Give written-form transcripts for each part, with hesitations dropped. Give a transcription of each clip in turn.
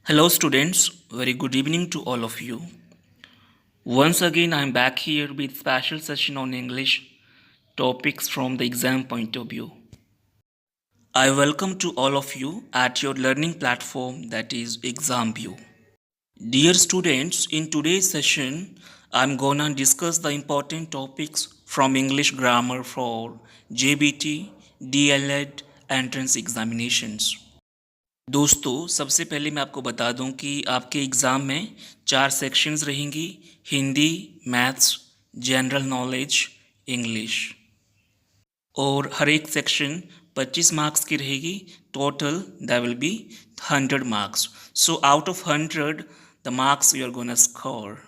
Hello, students. Very good evening to all of you. Once again, I'm back here with special session on English topics from the exam point of view. I welcome to all of you at your learning platform that is ExamView. Dear students, in today's session, I'm gonna discuss the important topics from English grammar for JBT, DLED entrance examinations. दोस्तों सबसे पहले मैं आपको बता दूं कि आपके exam में 4 सेक्शंस रहेंगी। Hindi, maths, general knowledge, English. और हर एक सेक्शन 25 मार्क्स की रहेगी। Total that will be 100 marks. So out of 100 the marks you are gonna score.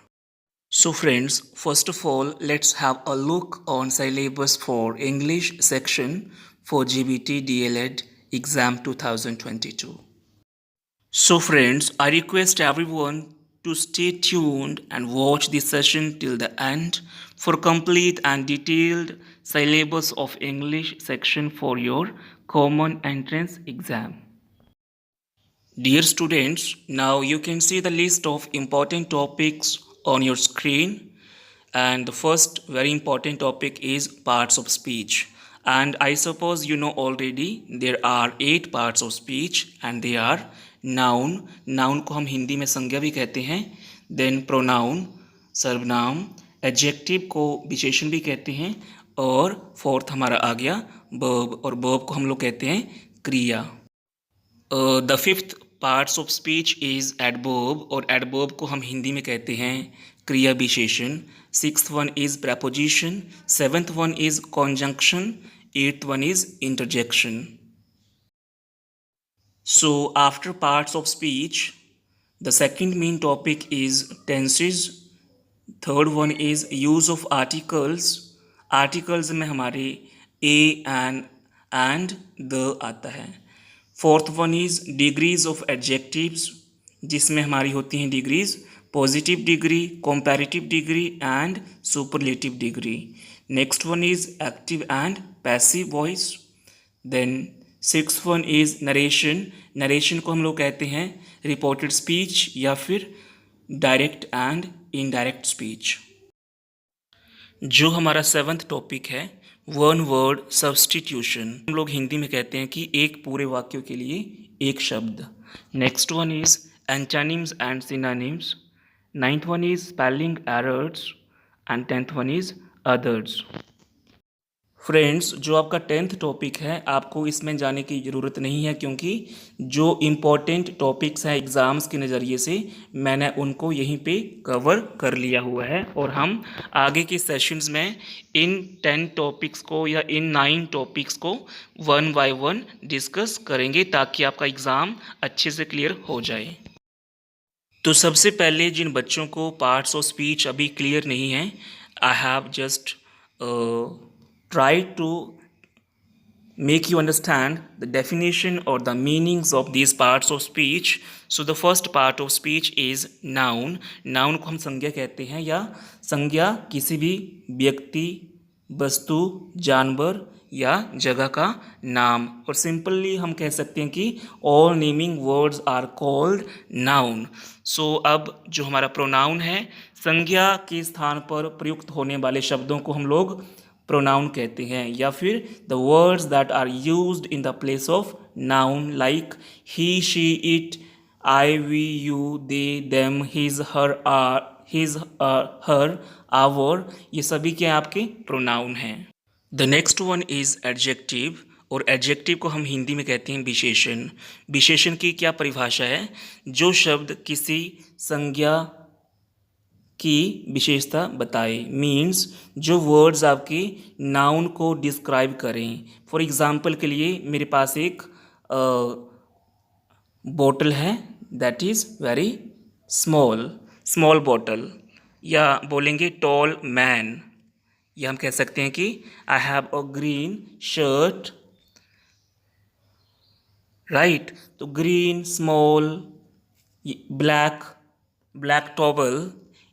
So friends, first of all, let's have a look on syllabus for English section for GBT DLED exam 2022. So friends, I request everyone to stay tuned and watch this session till the end for complete and detailed syllabus of English section for your common entrance exam. Dear students, now you can see the list of important topics on your screen, and the first very important topic is parts of speech. And I suppose you know already there are 8 parts of speech and they are noun. Noun को हम हिंदी में संज्ञा भी कहते हैं। Then pronoun, सर्वनाम, adjective को विशेषण भी कहते हैं। और फोर्थ हमारा आ गया verb, और verb को हम लोग कहते हैं क्रिया। The fifth parts of speech is adverb, और एडवर्ब को हम हिंदी में कहते हैं क्रिया विशेषण। Sixth one is preposition, seventh one is conjunction, eighth one is interjection. So after parts of speech the second main topic is tenses. Third one is use of articles. Articles में हमारे a and the आता है। Fourth one is degrees of adjectives, जिसमें हमारी होती हैं degrees positive degree, comparative degree and superlative degree. Next one is active and passive voice. Then sixth one is narration. Narration को हम लोग कहते हैं रिपोर्टेड स्पीच या फिर डायरेक्ट एंड इनडायरेक्ट स्पीच। जो हमारा सेवंथ टॉपिक है वन वर्ड सब्सटीट्यूशन, हम लोग हिंदी में कहते हैं कि एक पूरे वाक्य के लिए एक शब्द। Next one is antonyms and synonyms. Ninth one is spelling errors and tenth one is others. Friends, जो आपका टेंथ टॉपिक है आपको इसमें जाने की ज़रूरत नहीं है, क्योंकि जो इम्पोर्टेंट टॉपिक्स हैं एग्ज़ाम्स के नज़रिए से मैंने उनको यहीं पे कवर कर लिया हुआ है। और हम आगे के सेशंस में इन 10 टॉपिक्स को या इन 9 टॉपिक्स को वन बाय वन डिस्कस करेंगे, ताकि आपका एग्ज़ाम अच्छे से क्लियर हो जाए। तो सबसे पहले जिन बच्चों को पार्ट्स ऑफ स्पीच अभी क्लियर नहीं है, I have just try to make you understand the definition or the meanings of these parts of speech. So the first part of speech is noun. Noun को हम संज्ञा कहते हैं, या संज्ञा किसी भी व्यक्ति, वस्तु, जानवर या जगह का नाम। और सिंपली हम कह सकते हैं कि all naming words are called noun. So अब जो हमारा प्रोनाउन है, संज्ञा के स्थान पर प्रयुक्त होने वाले शब्दों को हम लोग प्रोनाउन कहते हैं, या फिर the words that are used in the place of noun, like he, she, it, I, we, you, they, them, his, her, our, ये सभी क्या आपके प्रोनाउन हैं। The next one is adjective, और एडजेक्टिव को हम हिंदी में कहते हैं विशेषण। विशेषण की क्या परिभाषा है? जो शब्द किसी संज्ञा की विशेषता बताए, मीन्स जो वर्ड्स आपकी नाउन को डिस्क्राइब करें। फॉर एग्जांपल के लिए मेरे पास एक बोतल है दैट इज़ वेरी स्मॉल बोतल, या बोलेंगे टॉल मैन, या हम कह सकते हैं कि I have a green shirt, right. तो green, small, black towel.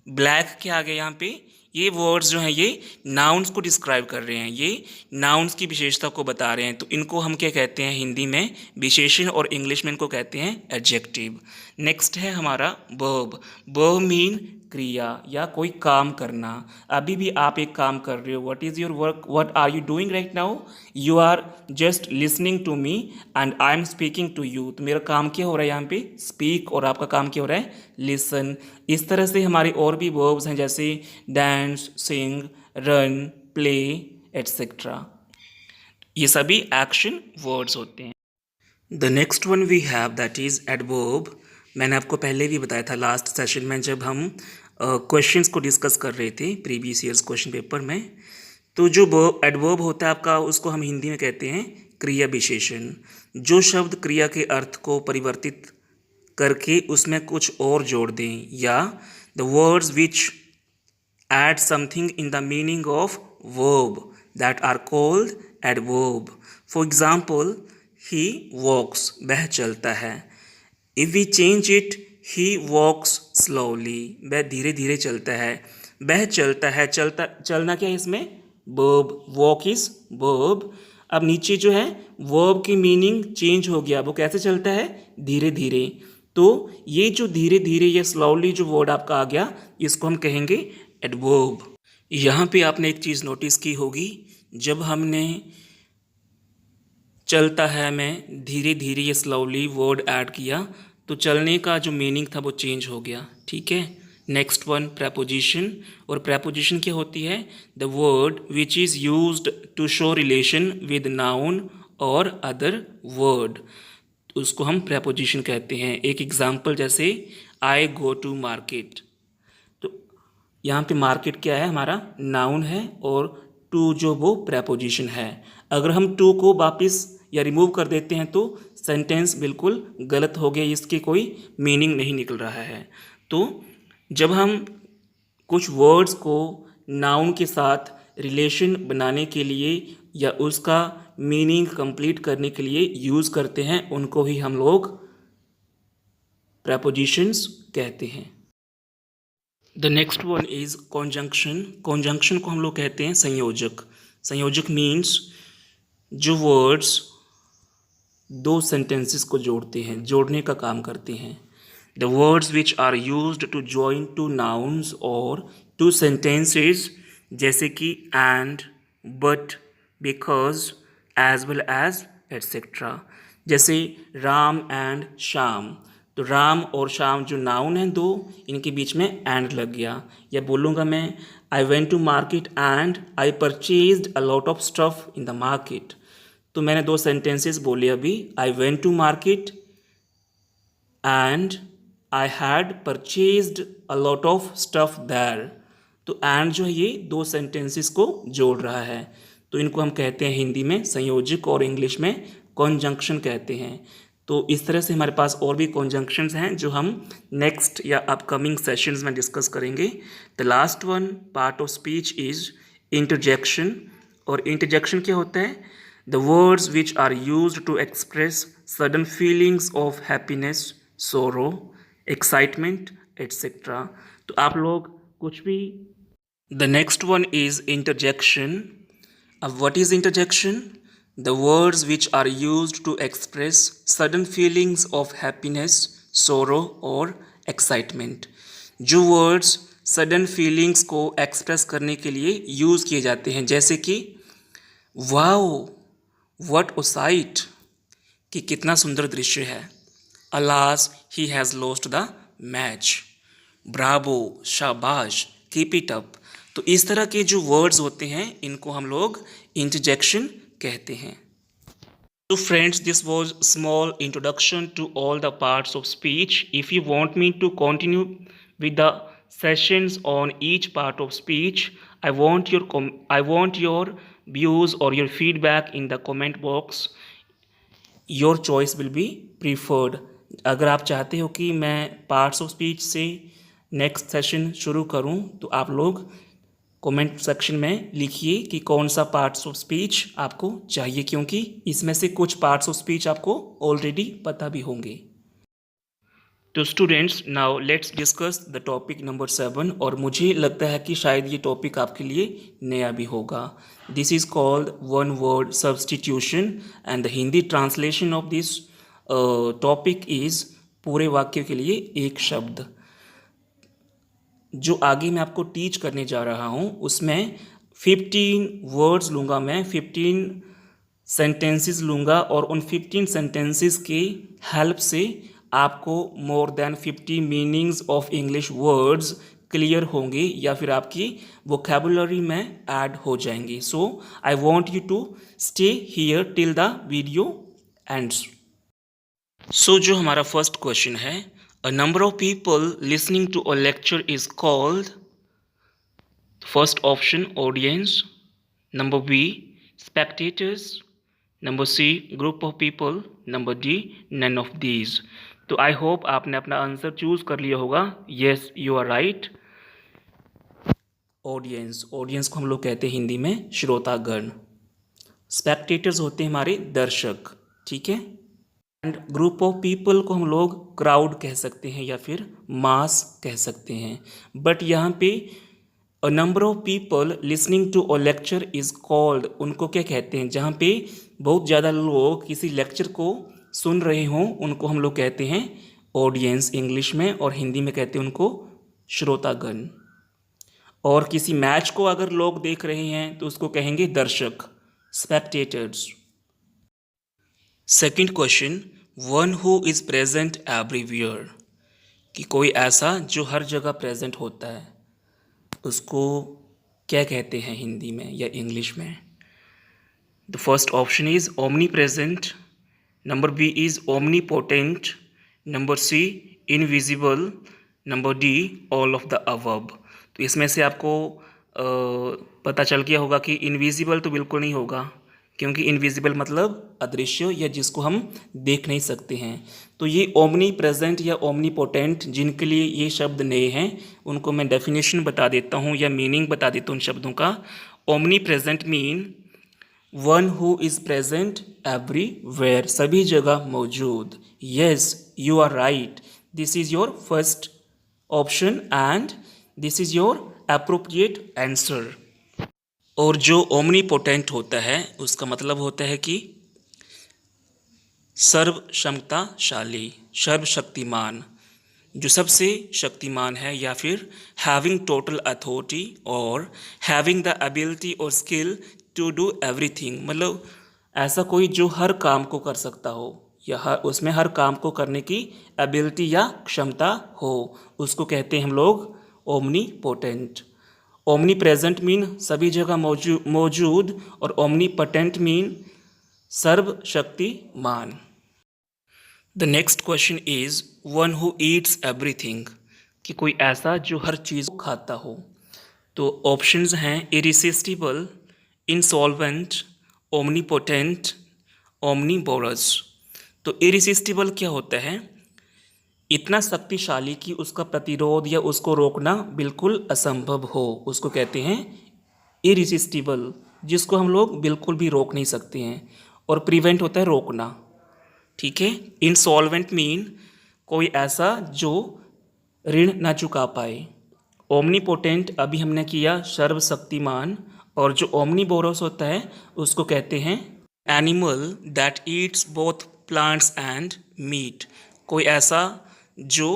Black क्या आ गया यहाँ पे? ये वर्ड्स जो हैं ये नाउन्स को डिस्क्राइब कर रहे हैं, ये नाउन्स की विशेषता को बता रहे हैं। तो इनको हम क्या कहते हैं हिंदी में विशेषण, और इंग्लिश में इनको कहते हैं एडजेक्टिव। नेक्स्ट है हमारा वर्ब। वर्ब मीन क्रिया या कोई काम करना। अभी भी आप एक काम कर रहे हो। What is your work, what are you doing right now? You are just listening to me and I am speaking to you. तो मेरा काम क्या हो रहा है यहाँ पे? स्पीक। और आपका काम क्या हो रहा है? लिसन। इस तरह से हमारे और भी वर्ब्स हैं, जैसे dance, sing, run, play etcetera. ये सभी एक्शन वर्ड्स होते हैं। The next one we have that is adverb. मैंने आपको पहले भी बताया था लास्ट सेशन में, जब हम क्वेश्चंस को डिस्कस कर रहे थे प्रीवियस ईयर्स क्वेश्चन पेपर में। तो जो एडवर्ब होता है आपका, उसको हम हिंदी में कहते हैं क्रिया विशेषण। जो शब्द क्रिया के अर्थ को परिवर्तित करके उसमें कुछ और जोड़ दें, या the words which add something in the meaning of verb that are called adverb. For example, he walks, वह चलता है. If we change it, he walks slowly, वह धीरे धीरे चलता है. वह चलता है, चलना क्या है इसमें? verb. walk is verb. अब नीचे जो है verb की मीनिंग चेंज हो गया, वो कैसे चलता है? धीरे धीरे. तो ये जो धीरे धीरे या स्लोली जो वर्ड आपका आ गया, इसको हम कहेंगे एडवर्ब। यहाँ पे आपने एक चीज़ नोटिस की होगी, जब हमने चलता है में धीरे धीरे या स्लोली वर्ड ऐड किया, तो चलने का जो मीनिंग था वो चेंज हो गया। ठीक है। Next one preposition. और प्रेपोजिशन क्या होती है? The word which is used to show relation with noun और अदर वर्ड, उसको हम प्रेपोजिशन कहते हैं। एक एग्जांपल जैसे आई गो टू मार्केट। तो यहाँ पे मार्केट क्या है? हमारा नाउन है, और टू जो वो प्रेपोजिशन है। अगर हम टू को वापस या रिमूव कर देते हैं तो सेंटेंस बिल्कुल गलत हो गया, इसकी कोई मीनिंग नहीं निकल रहा है। तो जब हम कुछ वर्ड्स को नाउन के साथ रिलेशन बनाने के लिए या उसका मीनिंग कंप्लीट करने के लिए यूज़ करते हैं, उनको ही हम लोग प्रेपोजिशंस कहते हैं। The next one is conjunction. Conjunction को हम लोग कहते हैं संयोजक। संयोजक मीन्स जो वर्ड्स दो सेंटेंसेस को जोड़ते हैं, जोड़ने का काम करते हैं। The words which are used to join to nouns और टू सेंटेंसेस, जैसे कि and, but, because, as well as etcetera. जैसे राम एंड श्याम, तो राम और श्याम जो नाउन हैं दो, इनके बीच में एंड लग गया। या बोलूँगा मैं I went to market and I purchased a lot of stuff in the market. तो मैंने दो सेंटेंसेस बोले अभी, I went to market and I had purchased a lot of stuff there. तो एंड जो है ये दो सेंटेंसेस को जोड़ रहा है, तो इनको हम कहते हैं हिंदी में संयोजक और इंग्लिश में कॉन्जंक्शन कहते हैं। तो इस तरह से हमारे पास और भी कॉन्जंक्शंस हैं जो हम नेक्स्ट या अपकमिंग सेशंस में डिस्कस करेंगे। The last one part of speech is interjection. और इंटरजेक्शन क्या होता है? The words which are used to express sudden feelings of happiness, sorrow, excitement etcetera. तो आप लोग कुछ भी। The next one is interjection. अब what is interjection? The words which are used to express sudden feelings of happiness, sorrow or excitement. जो words sudden feelings को express करने के लिए use किए जाते हैं, जैसे कि wow, what a sight, कि कितना सुंदर दृश्य है। Alas, he has lost the match. Bravo, शाबाश, keep it up। तो इस तरह के जो words होते हैं, इनको हम लोग interjection कहते हैं। So friends, this was small introduction to all the parts of speech. If you want me to continue with the sessions on each part of speech, I want your views or your feedback in the comment box. Your choice will be preferred. अगर आप चाहते हो कि मैं parts of speech से next session शुरू करूं, तो आप लोग कमेंट सेक्शन में लिखिए कि कौन सा पार्ट्स ऑफ स्पीच आपको चाहिए, क्योंकि इसमें से कुछ पार्ट्स ऑफ स्पीच आपको ऑलरेडी पता भी होंगे। तो students, now let's discuss the topic number 7, और मुझे लगता है कि शायद ये टॉपिक आपके लिए नया भी होगा. This is called one word substitution, and the Hindi translation of this topic is पूरे वाक्य के लिए एक शब्द. जो आगे मैं आपको टीच करने जा रहा हूँ उसमें 15 वर्ड्स लूँगा मैं, 15 सेंटेंसेस लूँगा, और उन 15 सेंटेंसेस की हेल्प से आपको more than 50 meanings of English words clear होंगे या फिर आपकी वोकेबुलरी में ऐड हो जाएंगे. So I want you to stay here till the video ends. So जो हमारा फर्स्ट क्वेश्चन है, a number of people listening to a lecture is called. First option audience, number B spectators, number C group of people, number D none of these. तो I hope आपने अपना answer choose कर लिया होगा. Yes, you are right. Audience, audience को हम लोग कहते हैं हिंदी में श्रोतागण. स्पेक्टेटर्स होते हैं हमारे दर्शक, ठीक है. एंड ग्रुप ऑफ पीपल को हम लोग क्राउड कह सकते हैं या फिर मास कह सकते हैं. बट यहाँ पे a number of people listening to a lecture is called, उनको क्या कहते हैं, जहाँ पे बहुत ज़्यादा लोग किसी लेक्चर को सुन रहे हों उनको हम लोग कहते हैं ऑडियंस इंग्लिश में, और हिंदी में कहते हैं उनको श्रोतागण. और किसी मैच को अगर लोग देख रहे हैं तो उसको कहेंगे दर्शक, spectators. Second question, one who is present everywhere, कि कोई ऐसा जो हर जगह प्रेजेंट होता है उसको क्या कहते हैं हिंदी में या इंग्लिश में. The first option is omnipresent, number B is omnipotent, number C invisible, number D all of the above. तो इसमें से आपको पता चल गया होगा कि इनविजिबल तो बिल्कुल नहीं होगा, क्योंकि इनविजिबल मतलब अदृश्य या जिसको हम देख नहीं सकते हैं. तो ये ओमनी प्रेजेंट या ओमनी पोटेंट जिनके लिए ये शब्द नए हैं उनको मैं डेफिनेशन बता देता हूँ या मीनिंग बता देता हूँ उन शब्दों का. Omnipresent mean one who is present everywhere, सभी जगह मौजूद. Yes, you are right. This is your first option and this is your appropriate answer. और जो ओमनी पोटेंट होता है उसका मतलब होता है कि सर्व क्षमताशाली, सर्वशक्तिमान, जो सबसे शक्तिमान है, या फिर हैविंग टोटल अथॉरिटी और हैविंग द एबिलिटी और स्किल टू डू एवरीथिंग. मतलब ऐसा कोई जो हर काम को कर सकता हो या उसमें हर काम को करने की एबिलिटी या क्षमता हो, उसको कहते हैं हम लोग omni potent. Omni present mean सभी जगह मौजूद और ओमनी पोटेंट मीन सर्वशक्तिमान. The next question is one who Yeats everything, कि कोई ऐसा जो हर चीज़ को खाता हो. तो ऑप्शंस हैं इरिसिस्टिबल, इंसॉल्वेंट, ओमनी पोटेंट, ओमनीबोरस. तो इरिसिस्टिबल क्या होता है, इतना शक्तिशाली कि उसका प्रतिरोध या उसको रोकना बिल्कुल असंभव हो, उसको कहते हैं इरिसिस्टिबल, जिसको हम लोग बिल्कुल भी रोक नहीं सकते हैं. और प्रिवेंट होता है रोकना, ठीक है. इंसॉल्वेंट मीन कोई ऐसा जो ऋण ना चुका पाए. ओमनीपोटेंट अभी हमने किया सर्वशक्तिमान, और जो ओमनीबोरस होता है उसको कहते हैं animal that eats both plants and meat, कोई ऐसा जो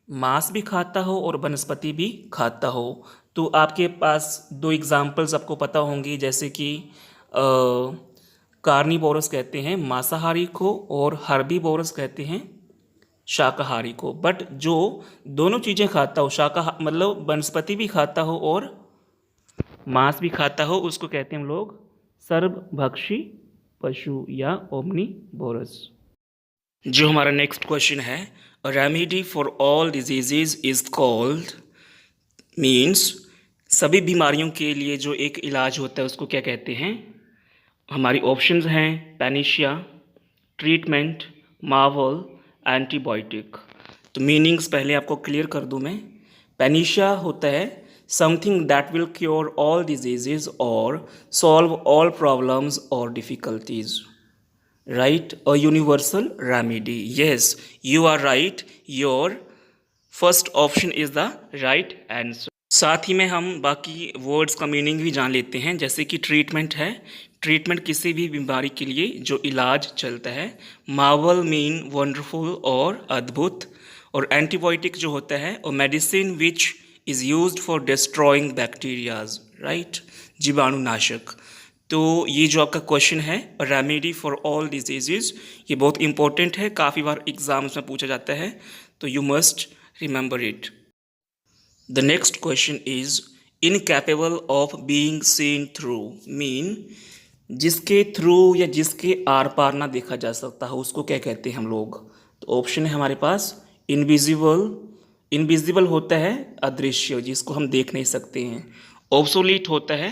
मांस भी खाता हो और वनस्पति भी खाता हो. तो आपके पास दो एग्जाम्पल्स आपको पता होंगी, जैसे कि कार्निवोरस कहते हैं मांसाहारी को और हर्बीवोरस कहते हैं शाकाहारी को. बट जो दोनों चीज़ें खाता हो, मतलब वनस्पति भी खाता हो और मांस भी खाता हो, उसको कहते हैं हम लोग सर्वभक्षी पशु या ओमनीवोरस. जो हमारा नेक्स्ट क्वेश्चन है, a remedy for all diseases is called, means सभी बीमारियों के लिए जो एक इलाज होता है उसको क्या कहते हैं. हमारी ऑप्शंस हैं पैनिशिया, ट्रीटमेंट, मार्वल, एंटीबायोटिक. तो मीनिंग्स पहले आपको क्लियर कर दूं मैं. पैनिशिया होता है something that will cure all diseases और सॉल्व ऑल प्रॉब्लम्स और difficulties. Right, a universal remedy. Yes, you are right, your first option is the right answer. साथ ही में हम बाकी वर्ड्स का मीनिंग भी जान लेते हैं, जैसे कि ट्रीटमेंट है। ट्रीटमेंट किसी भी बीमारी के लिए जो इलाज चलता है। मार्वल मीन वंडरफुल और अद्भुत। और एंटीबायोटिक जो होता है और medicine which is used for destroying bacterias, right, जीवाणुनाशक। तो ये जो आपका क्वेश्चन है, रेमेडी फॉर ऑल डिजीजेज, ये बहुत इंपॉर्टेंट है, काफ़ी बार एग्जाम्स में पूछा जाता है, तो you must remember it. The next question is incapable of being seen through mean जिसके थ्रू या जिसके आर पार ना देखा जा सकता हो उसको क्या कहते हैं हम लोग। तो ऑप्शन है हमारे पास इनविजिबल। इनविजिबल होता है अदृश्य, जिसको हम देख नहीं सकते हैं। ऑब्सोलीट होता है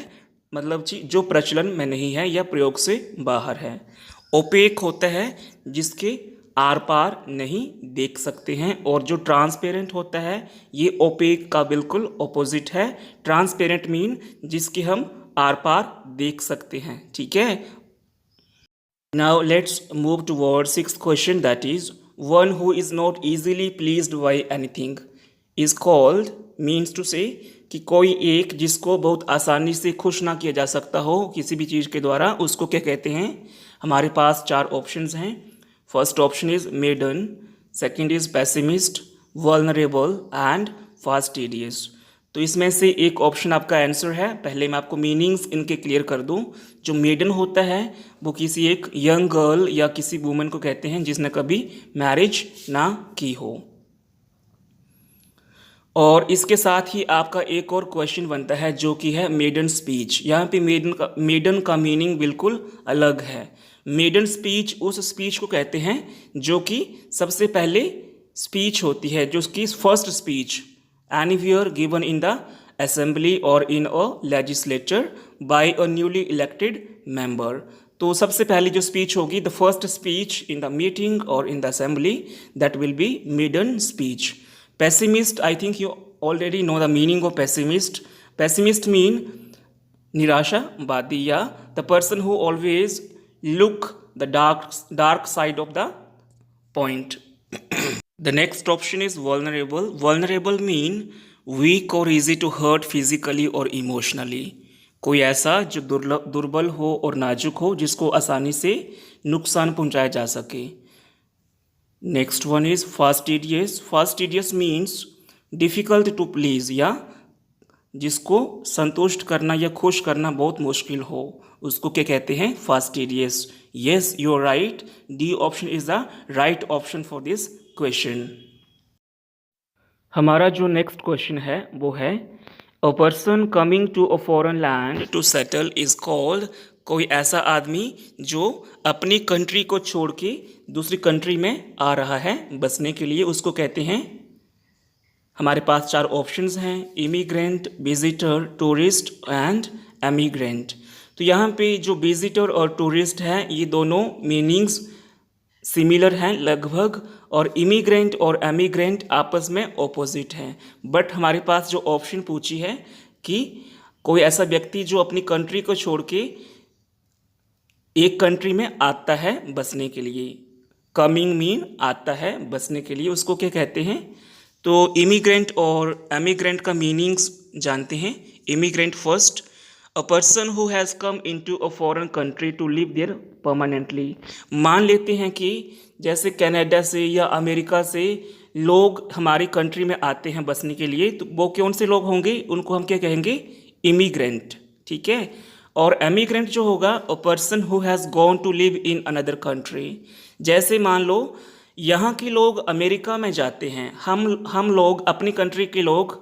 मतलब जो प्रचलन में नहीं है या प्रयोग से बाहर है। ओपेक होता है जिसके आर पार नहीं देख सकते हैं। और जो ट्रांसपेरेंट होता है ये ओपेक का बिल्कुल ऑपोजिट है। ट्रांसपेरेंट मीन जिसके हम आर पार देख सकते हैं, ठीक है। Now let's move toward sixth question, that is one who is not easily pleased by anything is called, means to say कि कोई एक जिसको बहुत आसानी से खुश ना किया जा सकता हो किसी भी चीज़ के द्वारा, उसको क्या कहते हैं। हमारे पास चार ऑप्शंस हैं। First option is maiden, second is pessimist, vulnerable and fastidious. तो इसमें से एक ऑप्शन आपका आंसर है। पहले मैं आपको मीनिंग्स इनके क्लियर कर दूं। जो मेडन होता है वो किसी एक यंग गर्ल या किसी वुमन को कहते हैं जिसने कभी मैरिज ना की हो। और इसके साथ ही आपका एक और क्वेश्चन बनता है जो कि है मेडन स्पीच। यहाँ पे मेडन का मीनिंग बिल्कुल अलग है। मेडन स्पीच उस स्पीच को कहते हैं जो कि सबसे पहले स्पीच होती है, जो उसकी first speech anywhere given in the assembly और in a legislature by a newly elected member. तो सबसे पहले जो स्पीच होगी, the first speech in the meeting और in the assembly, that will be maiden speech. Pessimist, I think you already know the meaning of pessimist. Pessimist mean निराशावादी या the person who always look the dark side of the point. The next option is vulnerable. Vulnerable mean weak or easy to hurt physically or emotionally. कोई ऐसा जो दुर्बल हो और नाजुक हो जिसको आसानी से नुकसान पहुंचाया जा सके। Next one is fastidious. Fastidious means difficult to please, या जिसको संतुष्ट करना या खुश करना बहुत मुश्किल हो, उसको क्या कहते हैं, fastidious. Yes, you are right, D option is the right option for this question. हमारा जो नेक्स्ट क्वेश्चन है वो है a person coming to a foreign land to settle is called. कोई ऐसा आदमी जो अपनी कंट्री को छोड़ के दूसरी कंट्री में आ रहा है बसने के लिए, उसको कहते हैं। हमारे पास चार ऑप्शंस हैं, immigrant, visitor, tourist and emigrant. तो यहाँ पे जो विजिटर और टूरिस्ट है ये दोनों मीनिंग्स सिमिलर हैं लगभग, और इमिग्रेंट और एमिग्रेंट आपस में ऑपोजिट हैं। बट हमारे पास जो ऑप्शन पूछी है कि कोई ऐसा व्यक्ति जो अपनी कंट्री को छोड़ के एक कंट्री में आता है बसने के लिए, कमिंग मीन आता है बसने के लिए, उसको क्या कहते हैं। तो इमिग्रेंट और एमिग्रेंट का मीनिंग्स जानते हैं। Immigrant first, a person who has come into a foreign country to live there permanently. मान लेते हैं कि जैसे कनाडा से या अमेरिका से लोग हमारी कंट्री में आते हैं बसने के लिए, तो वो कौन से लोग होंगे, उनको हम क्या कहेंगे, इमिग्रेंट, ठीक है। और एमिग्रेंट जो होगा, a person who has gone to live in another country. जैसे मान लो यहाँ के लोग अमेरिका में जाते हैं, हम लोग अपनी कंट्री के लोग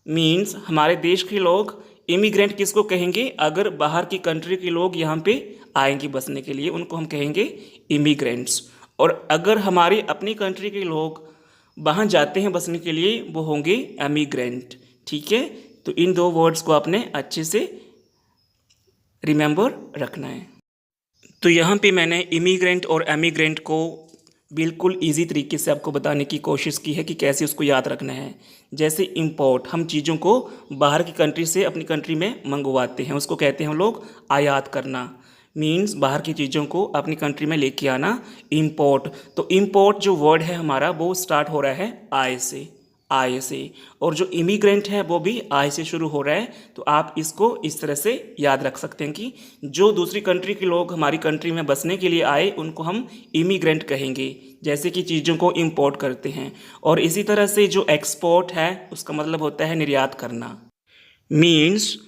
मीन्स हमारे देश के लोग इमिग्रेंट किसको कहेंगे, अगर बाहर की कंट्री के लोग यहाँ पे आएंगे बसने के लिए, उनको हम कहेंगे इमिग्रेंट्स। और अगर हमारी अपनी कंट्री के लोग वहाँ जाते हैं बसने के लिए, वो होंगे एमिग्रेंट, ठीक है। तो इन दो वर्ड्स को आपने अच्छे से रिमेंबर रखना है। तो यहाँ पे मैंने इमिग्रेंट और एमिग्रेंट को बिल्कुल इजी तरीके से आपको बताने की कोशिश की है कि कैसे उसको याद रखना है। जैसे इंपोर्ट, हम चीज़ों को बाहर की कंट्री से अपनी कंट्री में मंगवाते हैं, उसको कहते हैं हम लोग आयात करना। मीन्स बाहर की चीज़ों को अपनी कंट्री में लेके आना। इम्पोर्ट, तो इम्पोर्ट जो वर्ड है हमारा वो स्टार्ट हो रहा है आई से, और जो इमिग्रेंट है वो भी आई से शुरू हो रहा है। तो आप इसको इस तरह से याद रख सकते हैं कि जो दूसरी कंट्री के लोग हमारी कंट्री में बसने के लिए आए उनको हम इमिग्रेंट कहेंगे, जैसे कि चीज़ों को इंपोर्ट करते हैं। और इसी तरह से जो एक्सपोर्ट है उसका मतलब होता है निर्यात करना, मीन्स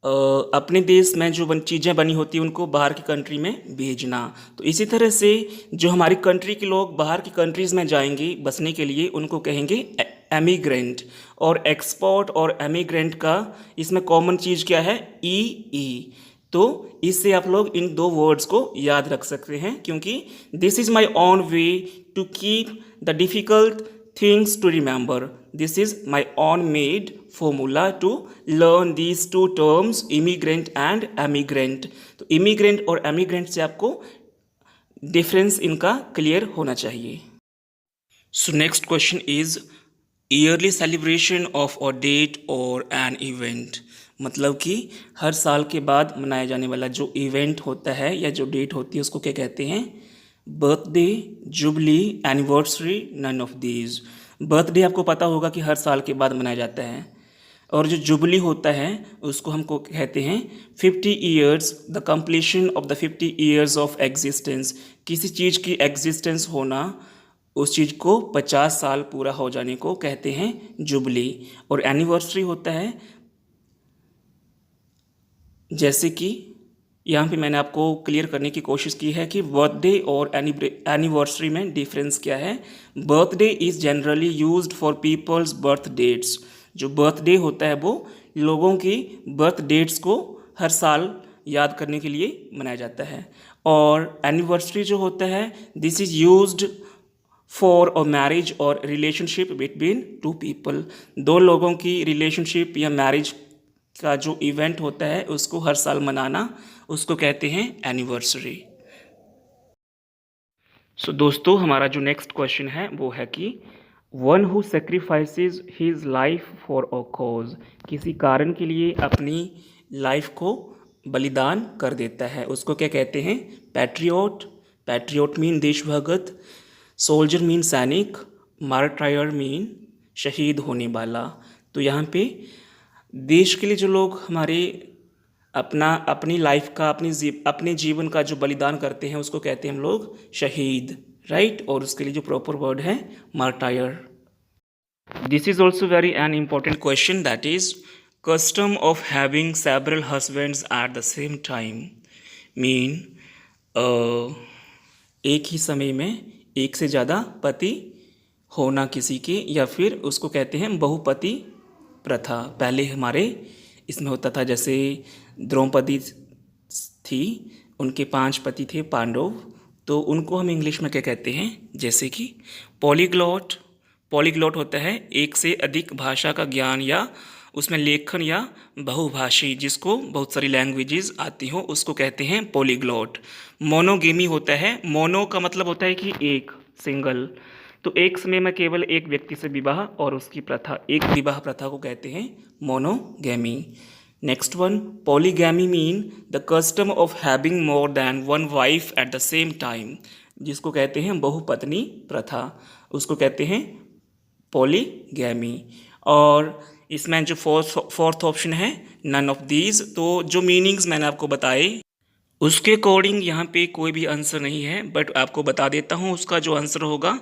अपने देश में जो चीज़ें बनी होती हैं उनको बाहर की कंट्री में भेजना। तो इसी तरह से जो हमारी कंट्री के लोग बाहर की कंट्रीज़ में जाएंगे बसने के लिए उनको कहेंगे एमिग्रेंट। और एक्सपोर्ट और एमिग्रेंट का इसमें कॉमन चीज़ क्या है, ई। तो इससे आप लोग इन दो वर्ड्स को याद रख सकते हैं, क्योंकि this is my own way to keep the difficult things to remember. This is my own made formula to learn these two terms, immigrant and emigrant. तो immigrant और emigrant से आपको डिफरेंस इनका क्लियर होना चाहिए। So next question is yearly celebration of a date or an event. मतलब कि हर साल के बाद मनाया जाने वाला जो इवेंट होता है या जो डेट होती है उसको क्या कहते हैं, birthday, jubilee, anniversary, none of these. Birthday आपको पता होगा कि हर साल के बाद मनाया जाता है, और जो जुबली होता है उसको हमको कहते हैं 50 years, the completion of the 50 years of existence. किसी चीज़ की एग्जिस्टेंस होना, उस चीज़ को 50 साल पूरा हो जाने को कहते हैं जुबली। और एनिवर्सरी होता है, जैसे कि यहाँ पे मैंने आपको क्लियर करने की कोशिश की है कि बर्थडे और एनिवर्सरी में डिफरेंस क्या है। Birthday is generally used for people's birth dates. जो बर्थडे होता है वो लोगों की बर्थ डेट्स को हर साल याद करने के लिए मनाया जाता है। और एनिवर्सरी जो होता है this is used for a marriage और रिलेशनशिप बिटवीन टू पीपल। दो लोगों की रिलेशनशिप या मैरिज का जो इवेंट होता है उसको हर साल मनाना, उसको कहते हैं एनिवर्सरी। सो दोस्तों, हमारा जो नेक्स्ट क्वेश्चन है वो है कि one who sacrifices his life for a cause. किसी कारण के लिए अपनी लाइफ को बलिदान कर देता है उसको क्या कहते हैं, patriot. Patriot mean Deshbhagat, soldier mean सैनिक, मार्टायर मीन शहीद होने वाला। तो यहाँ पे देश के लिए जो लोग हमारे अपनी लाइफ का अपने जीवन का जो बलिदान करते हैं उसको कहते हैं हम लोग शहीद, राइट। और उसके लिए जो प्रॉपर वर्ड है martyr. This is also very an important question, that is custom of having several husbands at the same time. Mean एक ही समय में एक से ज़्यादा पति होना किसी के, या फिर उसको कहते हैं बहुपति प्रथा। पहले हमारे इसमें होता था, जैसे द्रौपदी थी, उनके 5 पति थे पांडव, तो उनको हम इंग्लिश में क्या कहते हैं, जैसे कि पॉलीग्लॉट। पॉलीग्लॉट होता है एक से अधिक भाषा का ज्ञान या उसमें लेखन, या बहुभाषी जिसको बहुत सारी लैंग्वेजेस आती हो उसको कहते हैं पॉलीग्लॉट। मोनोगेमी होता है, मोनो का मतलब होता है कि एक, सिंगल। तो एक समय में केवल एक व्यक्ति से विवाह और उसकी प्रथा, एक विवाह प्रथा को कहते हैं monogamy. Next one, polygamy mean the custom of having more than one wife eight the same time, जिसको कहते हैं बहुपत्नी प्रथा, उसको कहते हैं पॉलीगैमी। और इसमें जो फोर्थ ऑप्शन है नन ऑफ दीज, तो जो मीनिंग्स मैंने आपको बताए उसके अकॉर्डिंग यहाँ पे कोई भी आंसर नहीं है, बट आपको बता देता हूँ उसका जो आंसर होगा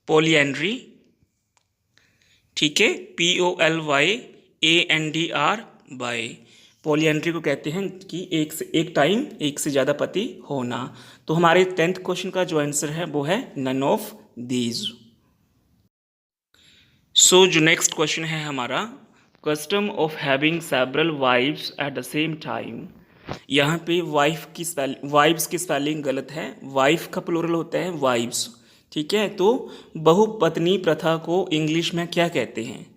पॉलीएंड्री, ठीक है, POLYANDR बाय। पॉलीएंड्री को कहते हैं कि एक टाइम एक से ज़्यादा पति होना। तो हमारे 10th क्वेश्चन का जो आंसर है वो है नन ऑफ दीज। सो जो नेक्स्ट क्वेश्चन है हमारा, custom of having several wives at the same time. यहाँ पे वाइफ्स की स्पेलिंग गलत है, वाइफ का प्लूरल होता है वाइफ्स, ठीक है। तो बहुपत्नी प्रथा को इंग्लिश में क्या कहते हैं,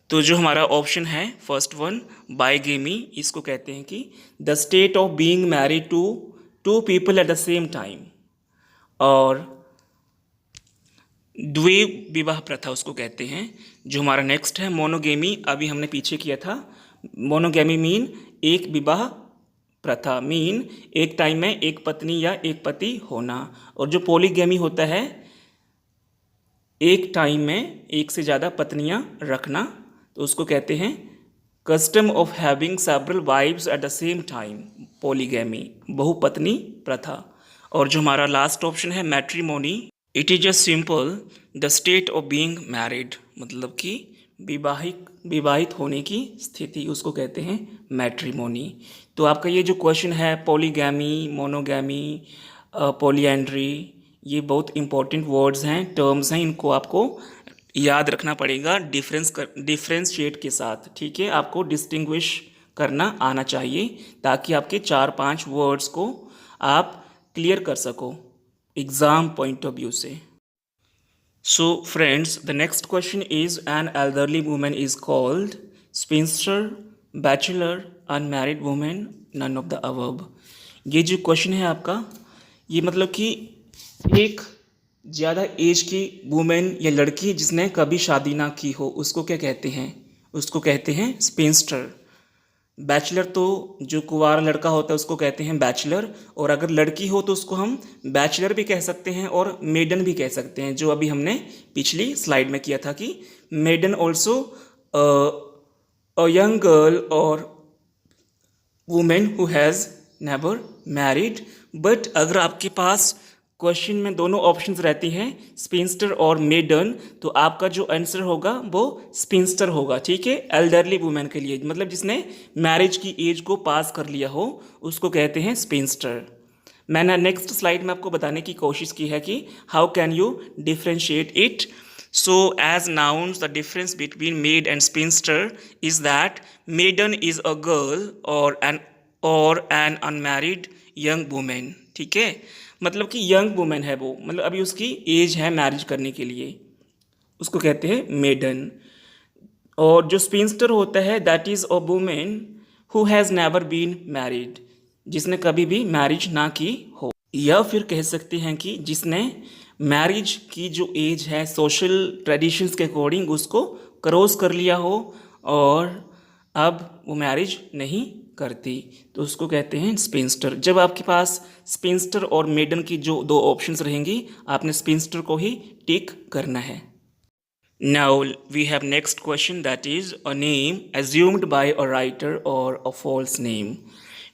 तो जो हमारा ऑप्शन है फर्स्ट वन बाइगेमी, इसको कहते हैं कि the state of being married to two people at the same time. और द्वैव विवाह प्रथा उसको कहते हैं। जो हमारा नेक्स्ट है मोनोगेमी, अभी हमने पीछे किया था। मोनोगेमी मीन एक विवाह प्रथा मीन एक टाइम में एक पत्नी या एक पति होना। और जो पॉलीगैमी होता है एक टाइम में एक से ज़्यादा पत्नियां रखना, तो उसको कहते हैं custom of having several wives at the same time, polygamy, बहुपत्नी प्रथा। और जो हमारा लास्ट ऑप्शन है matrimony, it is just simple the state of being married, मतलब कि विवाहित होने की स्थिति, उसको कहते हैं मैट्रिमोनी। तो आपका ये जो क्वेश्चन है पॉलीगैमी, मोनोगैमी, पॉलीएंड्री, ये बहुत इंपॉर्टेंट वर्ड्स हैं, टर्म्स हैं, इनको आपको याद रखना पड़ेगा डिफ्रेंशिएट के साथ, ठीक है। आपको डिस्टिंग्विश करना आना चाहिए ताकि आपके 4-5 वर्ड्स को आप क्लियर कर सको एग्ज़ाम पॉइंट ऑफ व्यू से। So friends, the next question is an elderly woman is called spinster, bachelor, unmarried woman, none of the above। ये जो क्वेश्चन है आपका, ये मतलब कि एक ज़्यादा एज की वुमेन या लड़की जिसने कभी शादी ना की हो उसको क्या कहते हैं? उसको कहते हैं स्पिंस्टर। बैचलर तो जो कुंवारा लड़का होता है उसको कहते हैं बैचलर, और अगर लड़की हो तो उसको हम बैचलर भी कह सकते हैं और मेडन भी कह सकते हैं, जो अभी हमने पिछली स्लाइड में किया था कि maiden also a young girl और women who has never married. But अगर आपके पास क्वेश्चन में दोनों ऑप्शंस रहती हैं स्पिंस्टर और मेडन, तो आपका जो आंसर होगा वो स्पिंस्टर होगा, ठीक है। एल्डरली वुमेन के लिए, मतलब जिसने मैरिज की एज को पास कर लिया हो, उसको कहते हैं स्पिंस्टर। मैंने नेक्स्ट स्लाइड में आपको बताने की कोशिश की है कि how can you differentiate it. So as nouns the difference between maid and spinster is that maiden is a girl और एन अनमैरिड यंग वुमेन, ठीक है। मतलब कि यंग वुमेन है वो, मतलब अभी उसकी एज है मैरिज करने के लिए, उसको कहते हैं मेडन। और जो स्पिंस्टर होता है that is a women who has never been married, जिसने कभी भी मैरिज ना की हो, या फिर कह सकते हैं कि जिसने मैरिज की जो एज है सोशल ट्रेडिशंस के अकॉर्डिंग उसको क्रॉस कर लिया हो और अब वो मैरिज नहीं करती, तो उसको कहते हैं स्पिंस्टर। जब आपके पास स्पिंस्टर और मेडन की जो दो ऑप्शंस रहेंगी, आपने स्पिंस्टर को ही टिक करना है। Now we have next question that is a name assumed by a writer और अ फॉल्स नेम।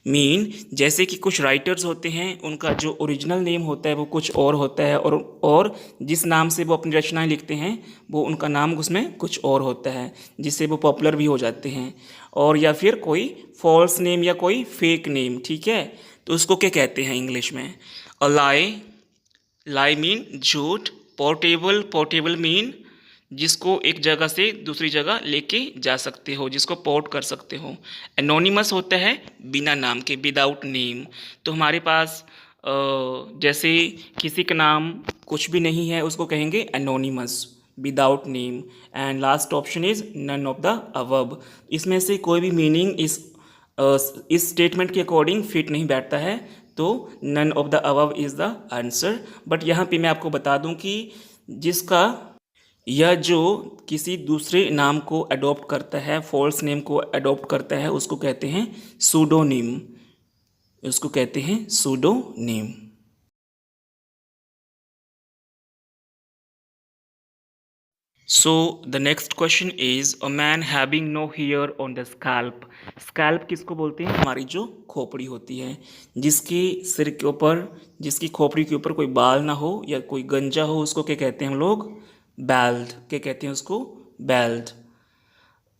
मीन जैसे कि कुछ राइटर्स होते हैं उनका जो ओरिजिनल नेम होता है वो कुछ और होता है, और जिस नाम से वो अपनी रचनाएं लिखते हैं वो उनका नाम उसमें कुछ और होता है, जिससे वो पॉपुलर भी हो जाते हैं। और या फिर कोई फॉल्स नेम या कोई फेक नेम, ठीक है, तो उसको क्या कहते हैं इंग्लिश में? अ लाई मीन झूठ, पोर्टेबल मीन जिसको एक जगह से दूसरी जगह लेके जा सकते हो, जिसको पोर्ट कर सकते हो। एनोनिमस होता है बिना नाम के, विदाउट नेम। तो हमारे पास जैसे किसी का नाम कुछ भी नहीं है उसको कहेंगे anonymous, without name. And last option is none of the above. इसमें से कोई भी मीनिंग इस स्टेटमेंट के अकॉर्डिंग फिट नहीं बैठता है, तो none of the above is the answer. But यहाँ पे मैं आपको बता दूं कि जिसका या जो किसी दूसरे नाम को अडॉप्ट करता है, फॉल्स नेम को अडॉप्ट करता है, उसको कहते हैं सूडोनिम, उसको कहते हैं pseudonym. So the next question is a man having no hair on the scalp. Scalp किसको बोलते हैं? हमारी जो खोपड़ी होती है, जिसके सिर के ऊपर, जिसकी खोपड़ी के ऊपर कोई बाल ना हो या कोई गंजा हो, उसको क्या कहते हैं हम लोग? बैल्ड। क्या कहते हैं उसको? बैल्ड।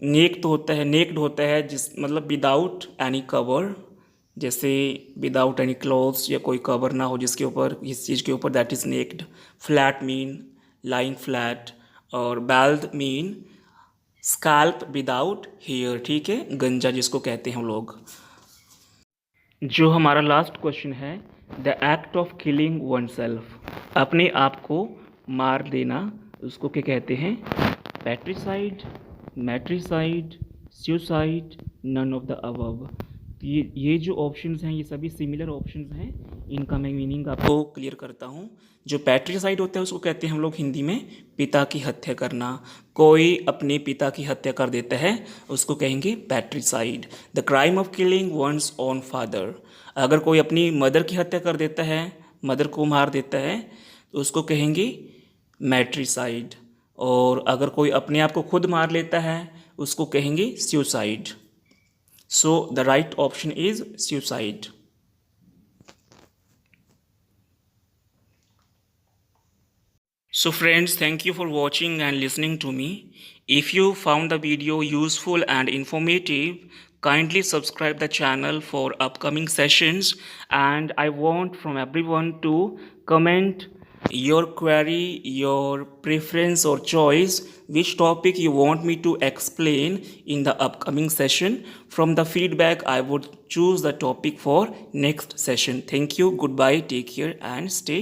नेक्ड होता है जिस मतलब विदाउट एनी कवर, जैसे विदाउट एनी क्लोथ्स या कोई कवर ना हो जिसके ऊपर, इस चीज़ के ऊपर, that is naked. Flat mean lying flat, और bald mean scalp without hair, ठीक है, गंजा जिसको कहते हैं हम लोग। जो हमारा लास्ट क्वेश्चन है, the act of killing one self, अपने आप को मार देना, उसको क्या कहते हैं? Patricide, matricide, suicide, none of the above. ये जो ऑप्शंस हैं ये सभी सिमिलर ऑप्शंस हैं, इनका मैं मीनिंग आपको क्लियर करता हूँ। जो पैट्रिसाइड होता है उसको कहते हैं हम लोग हिंदी में पिता की हत्या करना। कोई अपने पिता की हत्या कर देता है उसको कहेंगे patricide. The crime of killing one's own father. अगर कोई अपनी मदर की हत्या कर देता है, मदर को मार देता है, तो उसको कहेंगे मैट्रिसाइड। और अगर कोई अपने आप को खुद मार लेता है उसको कहेंगे suicide. So the right option is suicide. So friends, thank you for watching and listening to me. If you found the video useful and informative, kindly subscribe the channel for upcoming sessions, and I want from everyone to comment your query, your preference or choice, which topic you want me to explain in the upcoming session. From the feedback, I would choose the topic for next session. Thank you, goodbye, take care and stay